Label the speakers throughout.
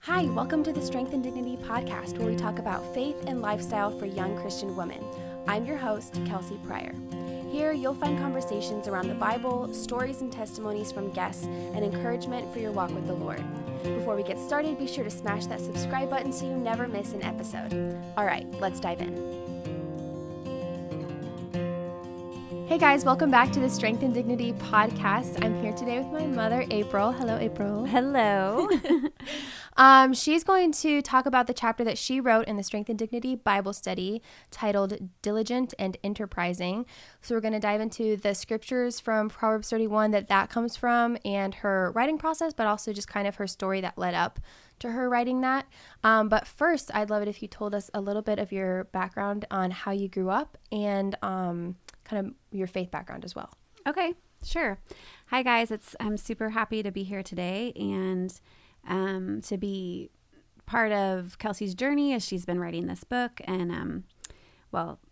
Speaker 1: Hi, welcome to the Strength and Dignity podcast, where we talk about faith and lifestyle for young Christian women. I'm your host, April Pryor. Here, you'll find conversations around the Bible, stories and testimonies from guests, and encouragement for your walk with the Lord. Before we get started, be sure to smash that subscribe button so you never miss an episode. All right, let's dive in. Hey guys, welcome back to the Strength and Dignity podcast. I'm here today with my mother, April. Hello, April.
Speaker 2: Hello.
Speaker 1: She's going to talk about the chapter that she wrote in the Strength and Dignity Bible study titled Diligent and Enterprising. So we're going to dive into the scriptures from Proverbs 31 that comes from and her writing process, but also just kind of her story that led up to her writing that. But first, I'd love it if you told us a little bit of your background on how you grew up and kind of your faith background as well.
Speaker 2: Okay, sure. Hi guys, I'm super happy to be here today and to be part of Kelsey's journey as she's been writing this book and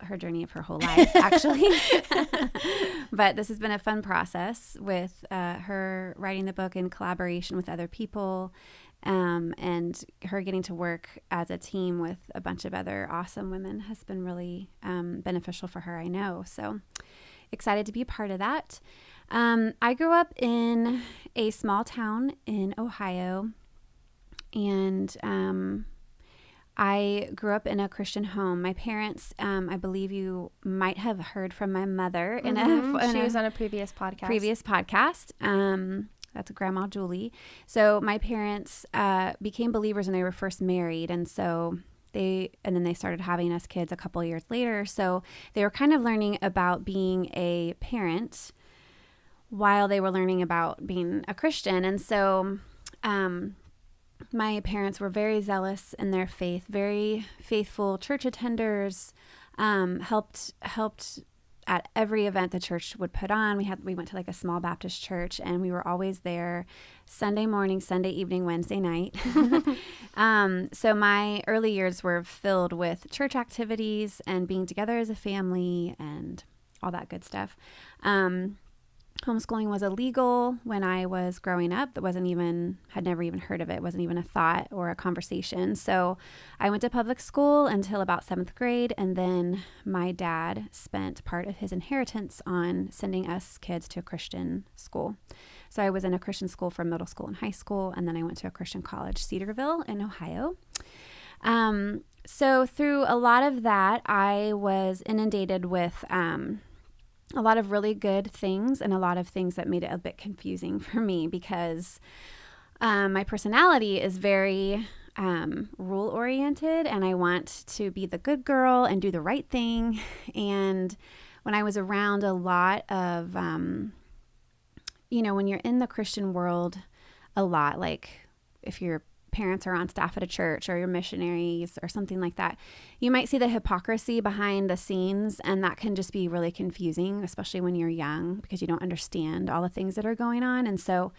Speaker 2: her journey of her whole life actually. But this has been a fun process with her writing the book in collaboration with other people and her getting to work as a team with a bunch of other awesome women has been really beneficial for her, I know. So excited to be a part of that. I grew up in a small town in Ohio, and I grew up in a Christian home. My parents, I believe you might have heard from my mother
Speaker 1: She was on a previous podcast.
Speaker 2: That's Grandma Julie. So my parents became believers when they were first married, and then they started having us kids a couple years later. So they were kind of learning about being a parent while they were learning about being a Christian. And so my parents were very zealous in their faith, very faithful church attenders, helped at every event the church would put on. We went to like a small Baptist church, and we were always there Sunday morning, Sunday evening, Wednesday night. So my early years were filled with church activities and being together as a family and all that good stuff. Homeschooling was illegal when I was growing up. Had never even heard of it. It wasn't even a thought or a conversation. So I went to public school until about 7th grade. And then my dad spent part of his inheritance on sending us kids to a Christian school. So I was in a Christian school for middle school and high school. And then I went to a Christian college, Cedarville in Ohio. So through a lot of that, I was inundated with a lot of really good things and a lot of things that made it a bit confusing for me because my personality is very rule-oriented, and I want to be the good girl and do the right thing. And when I was around a lot of, when you're in the Christian world a lot, like if your parents are on staff at a church or you're missionaries or something like that, you might see the hypocrisy behind the scenes, and that can just be really confusing, especially when you're young because you don't understand all the things that are going on. And so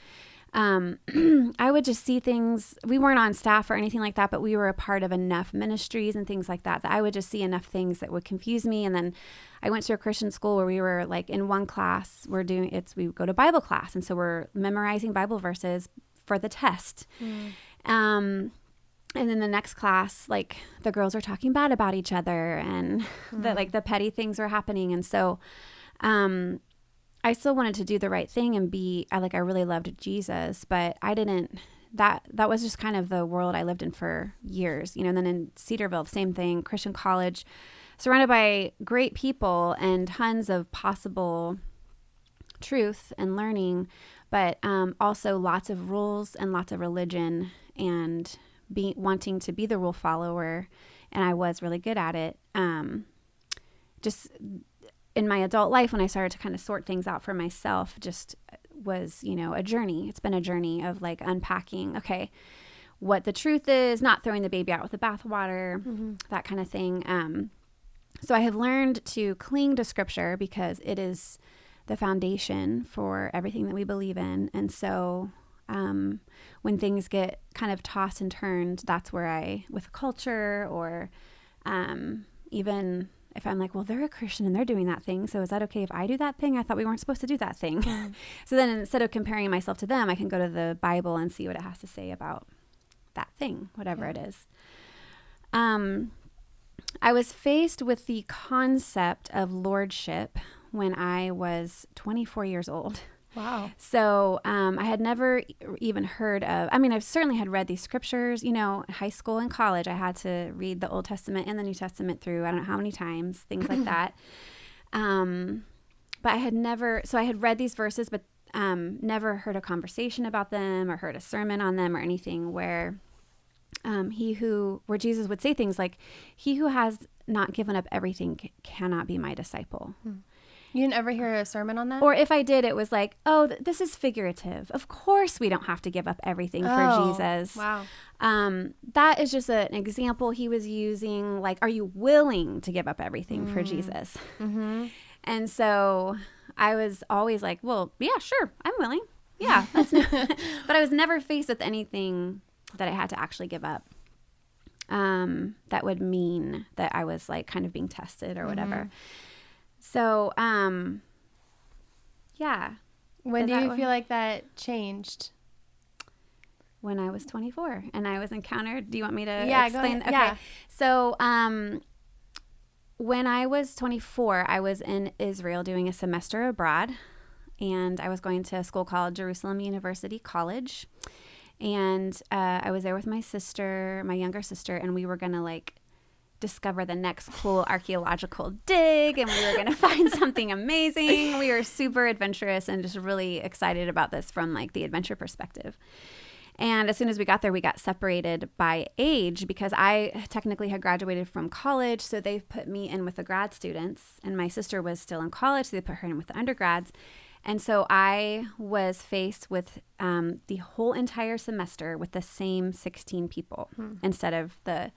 Speaker 2: I would just see things. We weren't on staff or anything like that, but we were a part of enough ministries and things like that I would just see enough things that would confuse me. And then I went to a Christian school where we were like in one class, we go to Bible class. And so we're memorizing Bible verses for the test. And then the next class, like the girls are talking bad about each other and the petty things are happening. And so, I still wanted to do the right thing and I really loved Jesus, but I didn't, that was just kind of the world I lived in for years, and then in Cedarville, same thing, Christian college, surrounded by great people and tons of possible truth and learning, but also lots of rules and lots of religion and wanting to be the rule follower. And I was really good at it. Just in my adult life, when I started to kind of sort things out for myself, just was, a journey. It's been a journey of like unpacking, okay, what the truth is, not throwing the baby out with the bathwater, that kind of thing. So I have learned to cling to scripture because it is the foundation for everything that we believe in. And so when things get kind of tossed and turned, that's where with culture or even if I'm like, well, they're a Christian and they're doing that thing, so is that okay if I do that thing? I thought we weren't supposed to do that thing. So then instead of comparing myself to them, I can go to the Bible and see what it has to say about that thing, whatever it is. I was faced with the concept of lordship when I was 24 years old.
Speaker 1: Wow.
Speaker 2: So I had never even heard of, I mean, I've certainly had read these scriptures, you know, high school and college. I had to read the Old Testament and the New Testament through, I don't know how many times, things like that. But I had never, so I had read these verses, but never heard a conversation about them or heard a sermon on them or anything where where Jesus would say things like, he who has not given up everything cannot be my disciple.
Speaker 1: You didn't ever hear a sermon on that?
Speaker 2: Or if I did, it was like, oh, this is figurative. Of course we don't have to give up everything for Jesus.
Speaker 1: Wow.
Speaker 2: That is just an example he was using. Like, are you willing to give up everything for Jesus?
Speaker 1: Mm-hmm.
Speaker 2: And so I was always like, well, yeah, sure, I'm willing. Yeah. But I was never faced with anything that I had to actually give up. That would mean that I was like kind of being tested or whatever.
Speaker 1: Mm-hmm.
Speaker 2: So, yeah.
Speaker 1: When do you feel like that changed?
Speaker 2: When I was 24 and I was encountered. Do you want me to
Speaker 1: explain?
Speaker 2: Go ahead. Okay.
Speaker 1: Yeah.
Speaker 2: So, when I was 24, I was in Israel doing a semester abroad, and I was going to a school called Jerusalem University College. And I was there with my sister, my younger sister, and we were going to like discover the next cool archaeological dig, and we were going to find something amazing. We were super adventurous and just really excited about this from like the adventure perspective. And as soon as we got there, we got separated by age because I technically had graduated from college. So they put me in with the grad students, and my sister was still in college. So they put her in with the undergrads. And so I was faced with the whole entire semester with the same 16 people instead of the,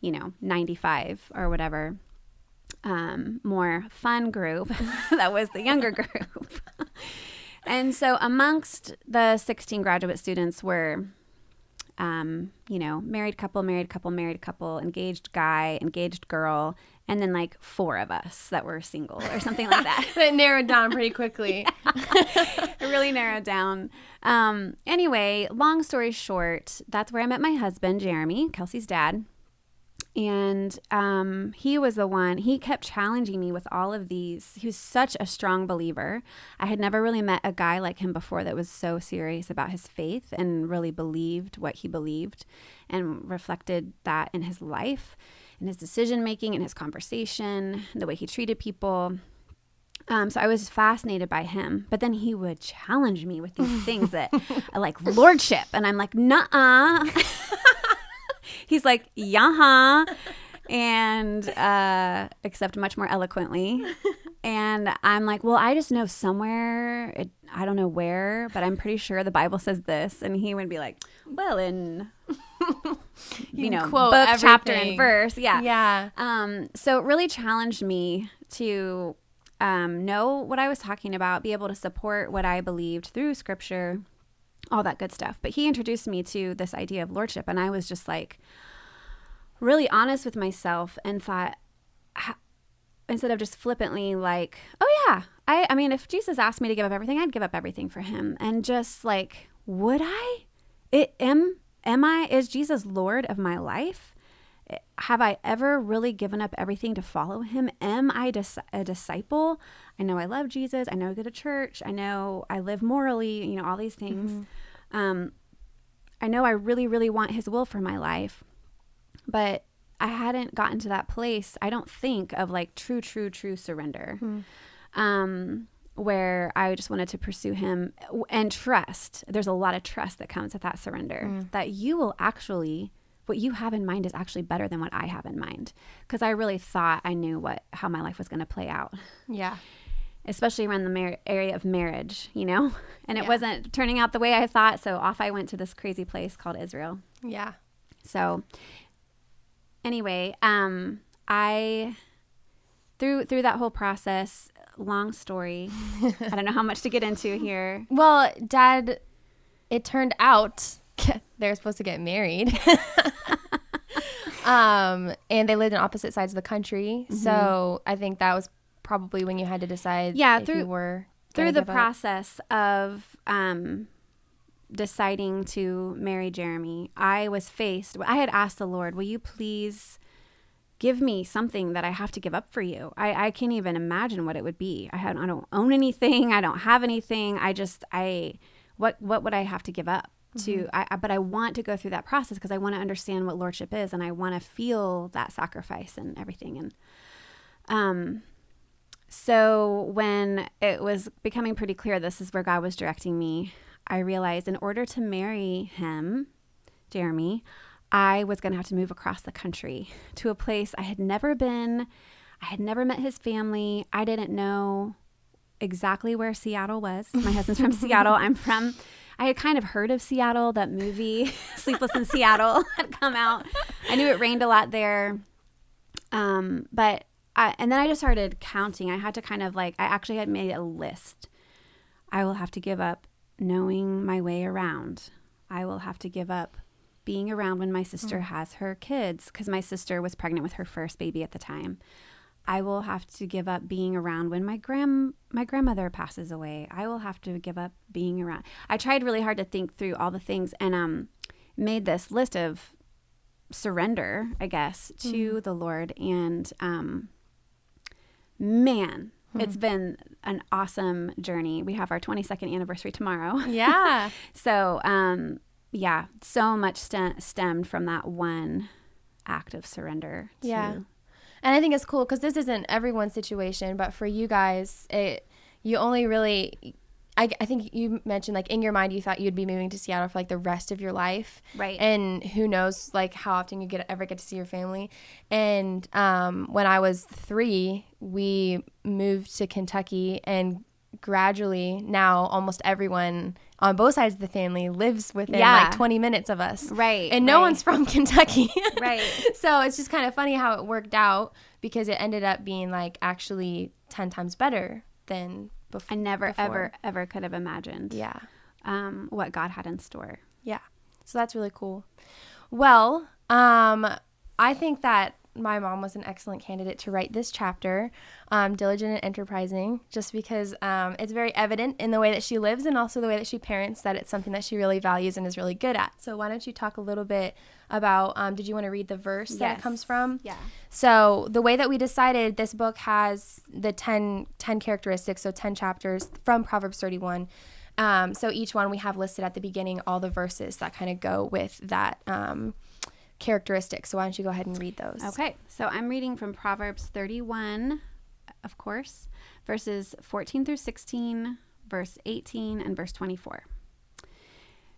Speaker 2: 95 or whatever, more fun group that was the younger group. And so amongst the 16 graduate students were, married couple, engaged guy, engaged girl, and then like 4 of us that were single or something like that.
Speaker 1: It narrowed down pretty quickly.
Speaker 2: It really narrowed down. Anyway, long story short, that's where I met my husband, Jeremy, Kelsey's dad. And he was the one, he kept challenging me with all of these. He was such a strong believer. I had never really met a guy like him before that was so serious about his faith and really believed what he believed and reflected that in his life, in his decision making, in his conversation, the way he treated people. So I was fascinated by him, but then he would challenge me with these things that like lordship. And I'm like, nuh-uh. He's like, yeah, and except much more eloquently. And I'm like, well, I just know somewhere, I don't know where, but I'm pretty sure the Bible says this. And he would be like, well, in,
Speaker 1: quote
Speaker 2: book,
Speaker 1: everything.
Speaker 2: chapter, and verse. Yeah.
Speaker 1: Yeah.
Speaker 2: So it really challenged me to know what I was talking about, be able to support what I believed through scripture, all that good stuff. But he introduced me to this idea of lordship, and I was just like really honest with myself and thought, instead of just flippantly like, oh yeah, I mean, if Jesus asked me to give up everything, I'd give up everything for him. And just like, would I? Is Jesus Lord of my life? Have I ever really given up everything to follow him? Am I a disciple? I know I love Jesus. I know I go to church. I know I live morally, all these things. Mm-hmm. I know I really, really want his will for my life, but I hadn't gotten to that place, I don't think, of like true surrender, where I just wanted to pursue him and trust. There's a lot of trust that comes with that surrender, that you will actually, what you have in mind is actually better than what I have in mind. Because I really thought I knew how my life was going to play out. Yeah. Especially around the area of marriage, and it wasn't turning out the way I thought. So off I went to this crazy place called Israel. Yeah. So anyway, I, through that whole process, long story, I don't know how much to get into here.
Speaker 1: Well, Dad, it turned out they're supposed to get married. And they lived on opposite sides of the country. Mm-hmm. So I think that was probably when you had to decide if you were
Speaker 2: through the process of deciding to marry Jeremy, I had asked the Lord, will you please give me something that I have to give up for you? I can't even imagine what it would be. I don't own anything. I don't have anything. What would I have to give up to? But I want to go through that process because I want to understand what Lordship is, and I want to feel that sacrifice and everything. And so when it was becoming pretty clear this is where God was directing me, I realized in order to marry him, Jeremy, I was going to have to move across the country to a place I had never been. I had never met his family. I didn't know exactly where Seattle was. My husband's from Seattle. I had kind of heard of Seattle. That movie, Sleepless in Seattle, had come out. I knew it rained a lot there. And then I just started counting. I had to I actually had made a list. I will have to give up knowing my way around. I will have to give up being around when my sister has her kids, because my sister was pregnant with her first baby at the time. I will have to give up being around when my grandmother passes away. I will have to give up being around. I tried really hard to think through all the things and made this list of surrender, I guess, to the Lord. And man, it's been an awesome journey. We have our 22nd anniversary tomorrow.
Speaker 1: Yeah.
Speaker 2: So, yeah, so much stemmed from that one act of surrender.
Speaker 1: And I think it's cool because this isn't everyone's situation, but for you guys, you only really, I think you mentioned like in your mind you thought you'd be moving to Seattle for like the rest of your life,
Speaker 2: right?
Speaker 1: And who knows like how often you ever get to see your family. And when I was 3, we moved to Kentucky, and gradually now almost everyone on both sides of the family lives within like 20 minutes of us,
Speaker 2: right?
Speaker 1: And no one's from Kentucky,
Speaker 2: right?
Speaker 1: So it's just kind of funny how it worked out, because it ended up being like actually 10 times better than before.
Speaker 2: I never ever could have imagined what God had in store.
Speaker 1: So that's really cool. Well, I think that my mom was an excellent candidate to write this chapter, Diligent and Enterprising, just because it's very evident in the way that she lives and also the way that she parents that it's something that she really values and is really good at. So why don't you talk a little bit about, did you want to read the verse that it comes from?
Speaker 2: Yeah.
Speaker 1: So the way that we decided, this book has the 10 characteristics, so 10 chapters from Proverbs 31. So each one we have listed at the beginning all the verses that kind of go with that characteristics. So why don't you go ahead and read those?
Speaker 2: Okay. So I'm reading from Proverbs 31, of course, verses 14 through 16, verse 18, and verse 24.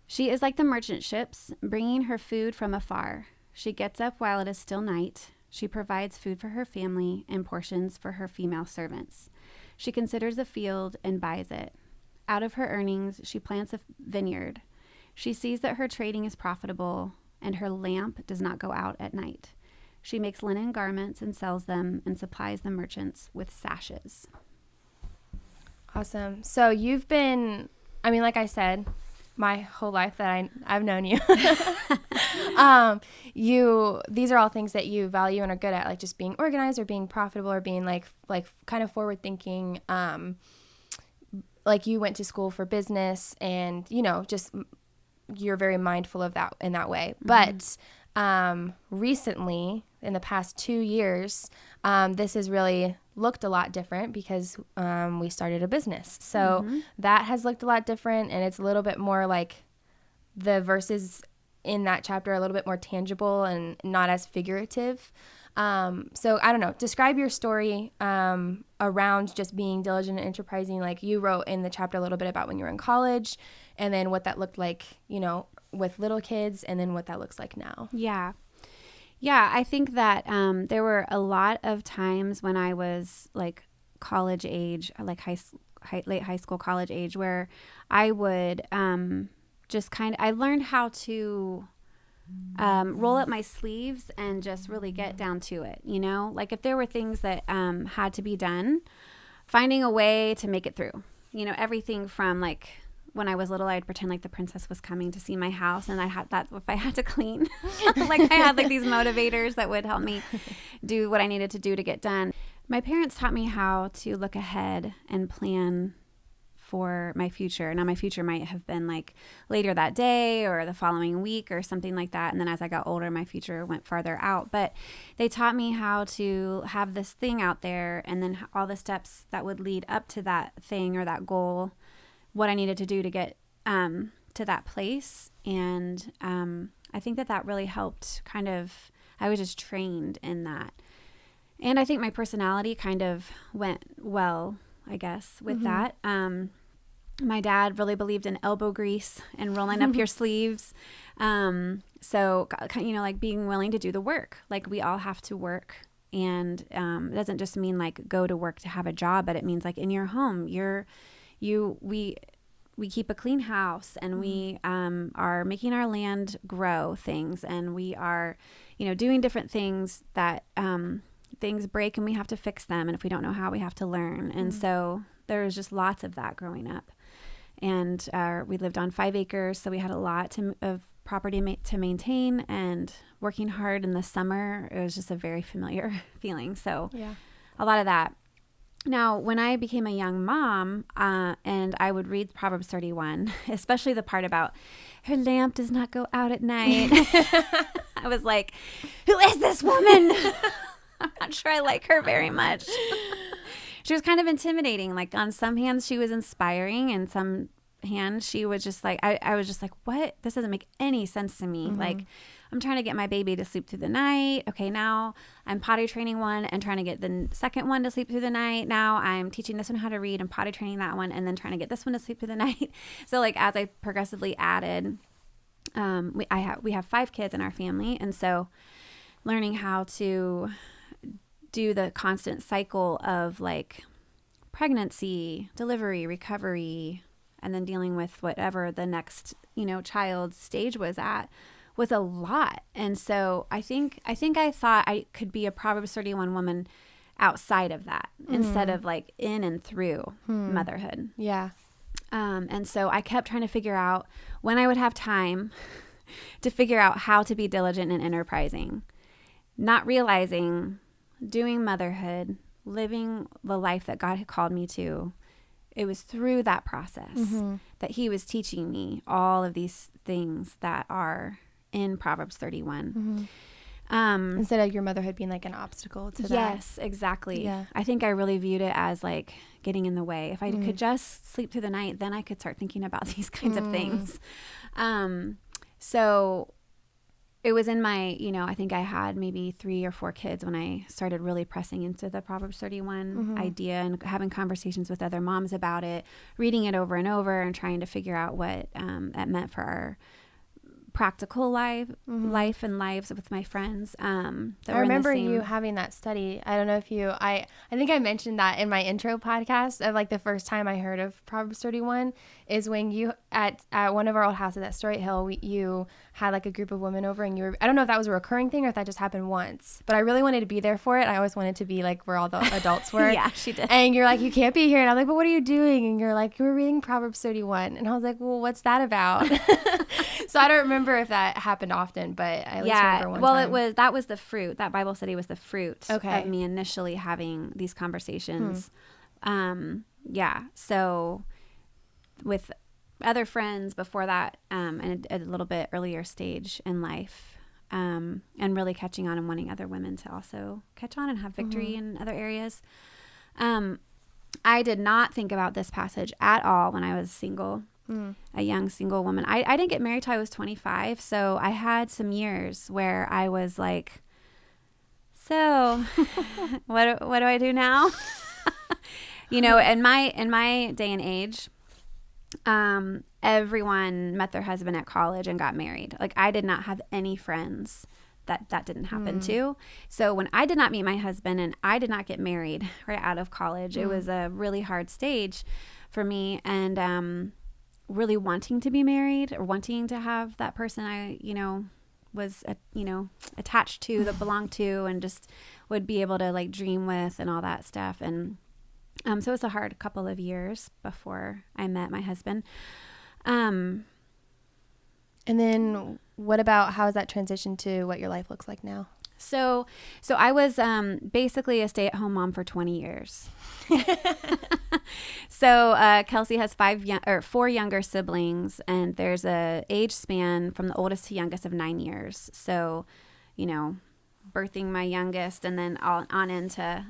Speaker 2: She is like the merchant ships, bringing her food from afar. She gets up while it is still night. She provides food for her family and portions for her female servants. She considers a field and buys it. Out of her earnings, she plants a vineyard. She sees that her trading is profitable, and her lamp does not go out at night. She makes linen garments and sells them and supplies the merchants with sashes.
Speaker 1: Awesome. So you've been, like I said, my whole life that I've known you, these are all things that you value and are good at, like just being organized or being profitable or being like kind of forward thinking. Like you went to school for business and, just you're very mindful of that in that way. But recently, in the past 2 years, this has really looked a lot different because we started a business. So that has looked a lot different, and it's a little bit more like the verses in that chapter are a little bit more tangible and not as figurative. So I don't know, describe your story around just being diligent and enterprising. Like you wrote in the chapter a little bit about when you were in college and then what that looked like, with little kids, and then what that looks like now.
Speaker 2: Yeah, I think that there were a lot of times when I was like college age, like late high school, college age, where I would I learned how to roll up my sleeves and just really get down to it, like if there were things that had to be done, finding a way to make it through, everything from like when I was little, I'd pretend like the princess was coming to see my house, and I had that if I had to clean, like I had like these motivators that would help me do what I needed to do to get done. My parents taught me how to look ahead and plan for my future. Now, my future might have been like later that day or the following week or something like that. And then as I got older, my future went farther out. But they taught me how to have this thing out there, and then all the steps that would lead up to that thing or that goal, what I needed to do to get to that place. And I think that really helped kind of, I was just trained in that. And I think my personality kind of went well, I guess, with that. My dad really believed in elbow grease and rolling up your sleeves. So, you know, like being willing to do the work. Like we all have to work. And it doesn't just mean like go to work to have a job, but it means like in your home, we keep a clean house, and we are making our land grow things, and we are, you know, doing different things that things break and we have to fix them. And if we don't know how, we have to learn. And so there was just lots of that growing up. And we lived on 5 acres, so we had a lot of property to maintain, and working hard in the summer, it was just a very familiar feeling. So a lot of that. Now, when I became a young mom, and I would read Proverbs 31, especially the part about her lamp does not go out at night, I was like, who is this woman? I'm not sure I like her very much. She was kind of intimidating. Like on some hands, she was inspiring, and some hands, she was just like, I was just like, what? This doesn't make any sense to me. Like, I'm trying to get my baby to sleep through the night. Okay, now I'm potty training one and trying to get the second one to sleep through the night. Now I'm teaching this one how to read and potty training that one, and then trying to get this one to sleep through the night. So like as I progressively added, we have 5 kids in our family, and so learning how to do the constant cycle of like pregnancy, delivery, recovery, and then dealing with whatever the next, you know, child's stage was at, was a lot. And so I think I thought I could be a Proverbs 31 woman outside of that instead of like in and through motherhood.
Speaker 1: Yeah.
Speaker 2: And so I kept trying to figure out when I would have time to figure out how to be diligent and enterprising, not realizing doing motherhood, living the life that God had called me to. It was through that process that he was teaching me all of these things that are in Proverbs 31.
Speaker 1: Instead of your motherhood being like an obstacle to that.
Speaker 2: Yes, exactly. Yeah. I think I really viewed it as like getting in the way. If I could just sleep through the night, then I could start thinking about these kinds of things. So it was in my, you know, I think I had maybe 3 or 4 kids when I started really pressing into the Proverbs 31 idea and having conversations with other moms about it, reading it over and over and trying to figure out what that meant for our practical life and lives with my friends. I
Speaker 1: remember you having that study. I don't know if I think I mentioned that in my intro podcast of like the first time I heard of Proverbs 31 is when you at one of our old houses at Story Hill, you had like a group of women over, and I don't know if that was a recurring thing or if that just happened once, but I really wanted to be there for it. I always wanted to be like where all the adults were.
Speaker 2: Yeah, she did.
Speaker 1: And you're like, you can't be here. And I'm like, but what are you doing? And you're like, we're reading Proverbs 31. And I was like, well, what's that about? So I don't remember if that happened often, but I at least remember one time.
Speaker 2: That was the fruit. That Bible study was the fruit of me initially having these conversations. So with other friends before that, and a little bit earlier stage in life, and really catching on and wanting other women to also catch on and have victory in other areas. I did not think about this passage at all when I was single. A young single woman. I didn't get married till I was 25, so I had some years where I was like, so what do I do now? You know, in my day and age, everyone met their husband at college and got married. Like I did not have any friends that didn't happen to. So when I did not meet my husband and I did not get married right out of college, it was a really hard stage for me. And really wanting to be married or wanting to have that person I, was, attached to, that belonged to, and just would be able to like dream with and all that stuff. And so it was a hard couple of years before I met my husband.
Speaker 1: And then what about, how has that transitioned to what your life looks like now?
Speaker 2: So I was basically a stay-at-home mom for 20 years. So Kelsey has four younger siblings, and there's a age span from the oldest to youngest of 9 years. So, birthing my youngest and then on into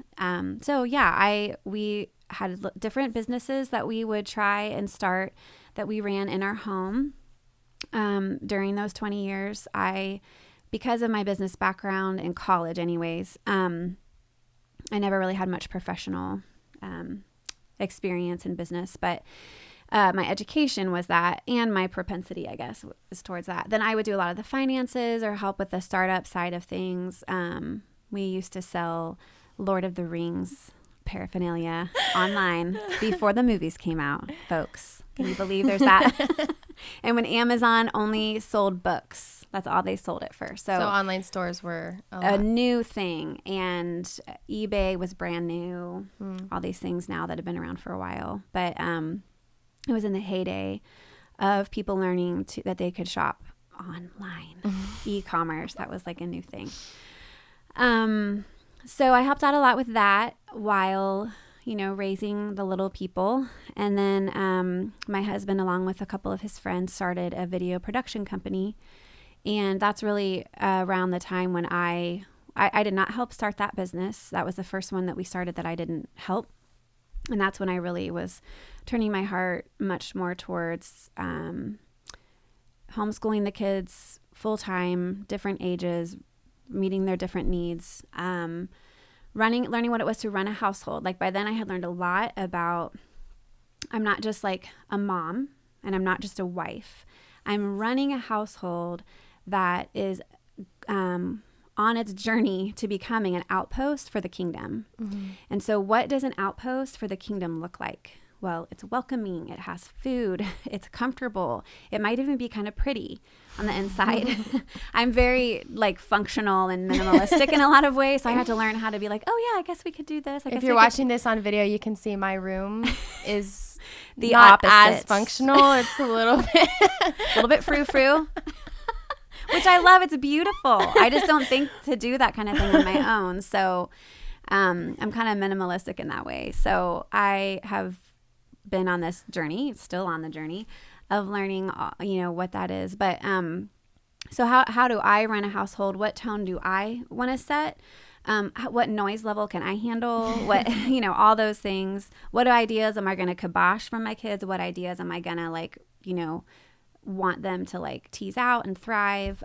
Speaker 2: we had different businesses that we would try and start that we ran in our home. During those 20 years, because of my business background in college anyways, I never really had much professional experience in business, but my education was that, and my propensity, I guess, was towards that. Then I would do a lot of the finances or help with the startup side of things. We used to sell Lord of the Rings paraphernalia online before the movies came out, folks. Can you believe there's that? And when Amazon only sold books, that's all they sold at first. So
Speaker 1: online stores were
Speaker 2: a new thing, and eBay was brand new. All these things now that have been around for a while, but it was in the heyday of people learning that they could shop online, e-commerce. That was like a new thing. So I helped out a lot with that while raising the little people. And then my husband, along with a couple of his friends, started a video production company. And that's really around the time when I did not help start that business. That was the first one that we started that I didn't help. And that's when I really was turning my heart much more towards homeschooling the kids full-time, different ages, meeting their different needs, learning what it was to run a household. Like by then I had learned a lot about, I'm not just like a mom and I'm not just a wife. I'm running a household that is on its journey to becoming an outpost for the kingdom. And so what does an outpost for the kingdom look like? Well, it's welcoming, it has food, it's comfortable, it might even be kind of pretty on the inside. I'm very functional and minimalistic in a lot of ways, so I had to learn how to be like, oh yeah, I guess we could do this.
Speaker 1: If you're watching this on video, you can see my room is
Speaker 2: the
Speaker 1: not
Speaker 2: opposite.
Speaker 1: as functional. It's a little
Speaker 2: bit frou-frou. Which I love. It's beautiful. I just don't think to do that kind of thing on my own. So I'm kind of minimalistic in that way. So I have been on this journey, still on the journey of learning, what that is. But so how do I run a household? What tone do I want to set? What noise level can I handle? What, all those things. What ideas am I going to kibosh from my kids? What ideas am I going to want them to tease out and thrive.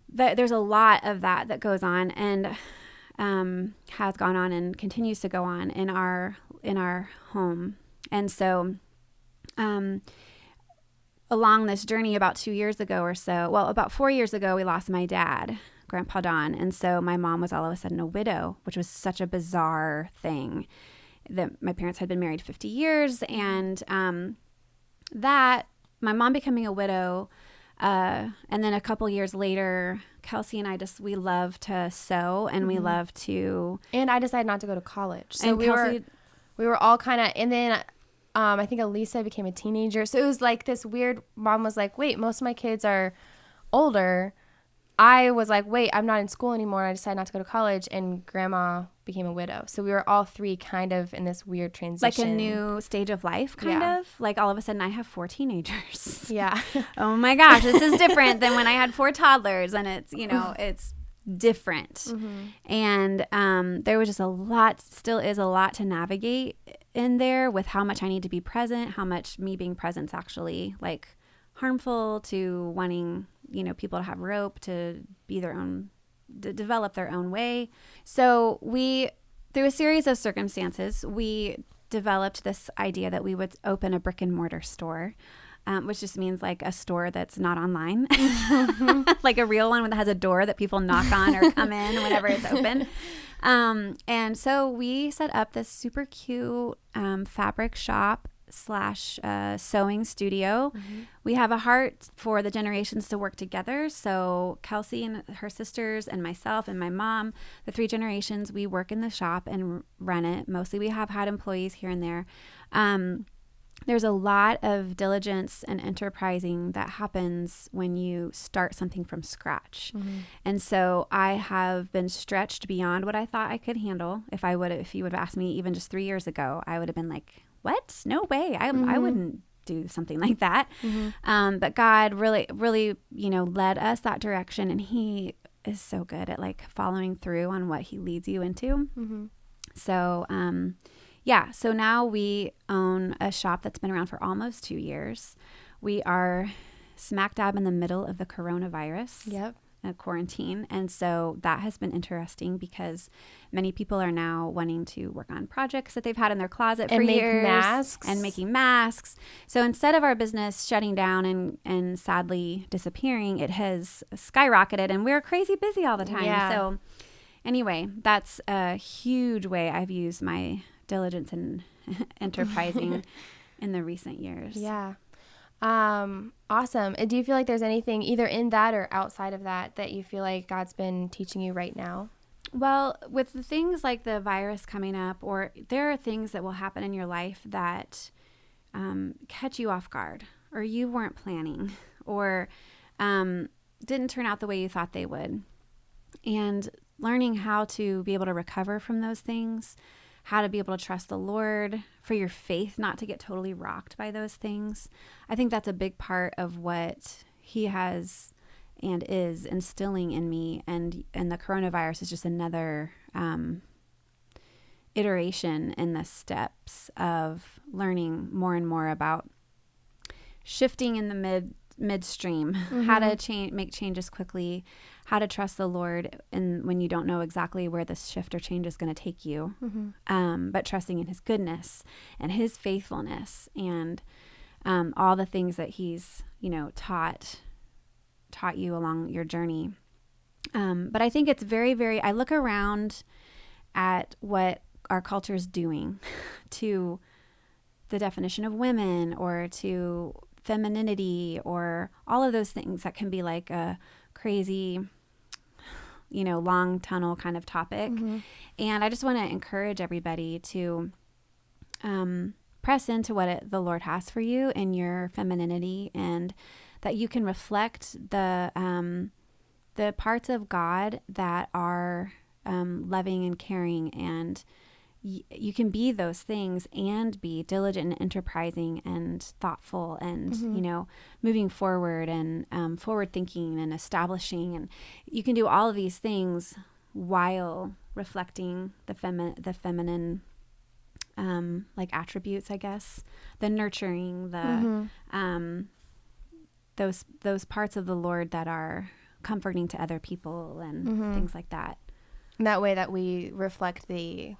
Speaker 2: There's a lot of that goes on and has gone on and continues to go on in our home. And so along this journey about 2 years ago or so, about 4 years ago, we lost my dad, Grandpa Don. And so my mom was all of a sudden a widow, which was such a bizarre thing. That my parents had been married 50 years and that my mom becoming a widow, and then a couple years later, Kelsey and I we love to sew and we love to.
Speaker 1: And I decided not to go to college, so we were all kind of. And then I think Elisa became a teenager, so it was like this weird. Mom was like, "Wait, most of my kids are older." I was like, "Wait, I'm not in school anymore." I decided not to go to college, and Grandma became a widow. So we were all three kind of in this weird transition.
Speaker 2: Like a new stage of life, kind of? Like all of a sudden I have 4 teenagers.
Speaker 1: Yeah.
Speaker 2: Oh my gosh, this is different than when I had 4 toddlers, and it's, it's different. And there was just still is a lot to navigate in there with how much I need to be present, how much me being present is actually harmful to wanting, people to have rope, to be their own, to develop their own way. So through a series of circumstances, we developed this idea that we would open a brick and mortar store, which just means a store that's not online, like a real one that has a door that people knock on or come in whenever it's open. And so we set up this super cute fabric shop / sewing studio. We have a heart for the generations to work together. So Kelsey and her sisters and myself and my mom, the 3 generations, we work in the shop and run it. Mostly we have had employees here and there. there's a lot of diligence and enterprising that happens when you start something from scratch. And so I have been stretched beyond what I thought I could handle. If you would have asked me even just 3 years ago, I would have been like, what? No way. I wouldn't do something like that. But God really, really, led us that direction. And he is so good at like following through on what he leads you into. So, so now we own a shop that's been around for almost 2 years. We are smack dab in the middle of the coronavirus quarantine. And so that has been interesting because many people are now wanting to work on projects that they've had in their closet for years. And making masks. So instead of our business shutting down and sadly disappearing, it has skyrocketed and we're crazy busy all the time.
Speaker 1: Yeah.
Speaker 2: So anyway, that's a huge way I've used my diligence and enterprising in the recent years.
Speaker 1: Yeah. Awesome. Do you feel like there's anything either in that or outside of that you feel like God's been teaching you right now?
Speaker 2: Well, with the things like the virus coming up, or there are things that will happen in your life that catch you off guard, or you weren't planning, or didn't turn out the way you thought they would. And learning how to be able to recover from those things, how to be able to trust the Lord, for your faith not to get totally rocked by those things. I think that's a big part of what he has and is instilling in me. And the coronavirus is just another iteration in the steps of learning more and more about shifting in the midstream, how to make changes quickly, how to trust the Lord and when you don't know exactly where this shift or change is going to take you, but trusting in his goodness and his faithfulness and all the things that he's, taught you along your journey. But I think it's very, very, I look around at what our culture is doing to the definition of women or to femininity or all of those things that can be like a crazy, long tunnel kind of topic. And I just want to encourage everybody to press into what the Lord has for you in your femininity, and that you can reflect the parts of God that are loving and caring, and you can be those things and be diligent and enterprising and thoughtful and, moving forward and forward thinking and establishing. And you can do all of these things while reflecting the feminine, like attributes, I guess, the nurturing, those parts of the Lord that are comforting to other people and things like that.
Speaker 1: And that way that we reflect the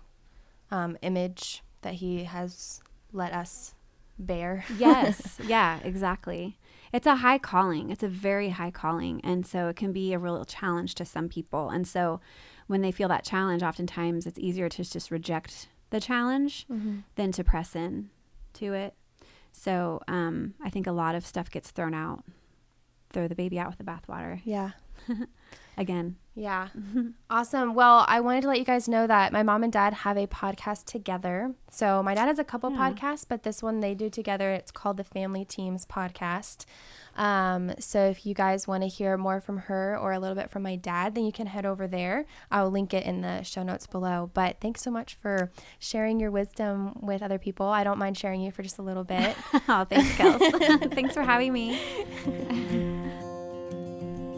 Speaker 1: image that he has let us bear.
Speaker 2: Yes. Yeah, exactly. It's a high calling. It's a very high calling. And so it can be a real challenge to some people. And so when they feel that challenge, oftentimes it's easier to just reject the challenge than to press in to it. So I think a lot of stuff gets thrown out. Throw the baby out with the bathwater.
Speaker 1: Yeah.
Speaker 2: Again.
Speaker 1: Yeah. Awesome. Well, I wanted to let you guys know that my mom and dad have a podcast together. So my dad has a couple podcasts, but this one they do together. It's called the Family Teams Podcast. So if you guys want to hear more from her or a little bit from my dad, then you can head over there. I'll link it in the show notes below. But thanks so much for sharing your wisdom with other people. I don't mind sharing you for just a little bit.
Speaker 2: Oh, thanks, Kels. Thanks for having me.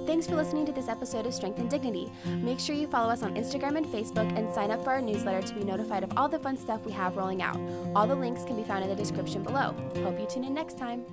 Speaker 1: Thanks for listening to this episode of Strength and Dignity. Make sure you follow us on Instagram and Facebook and sign up for our newsletter to be notified of all the fun stuff we have rolling out. All the links can be found in the description below. Hope you tune in next time.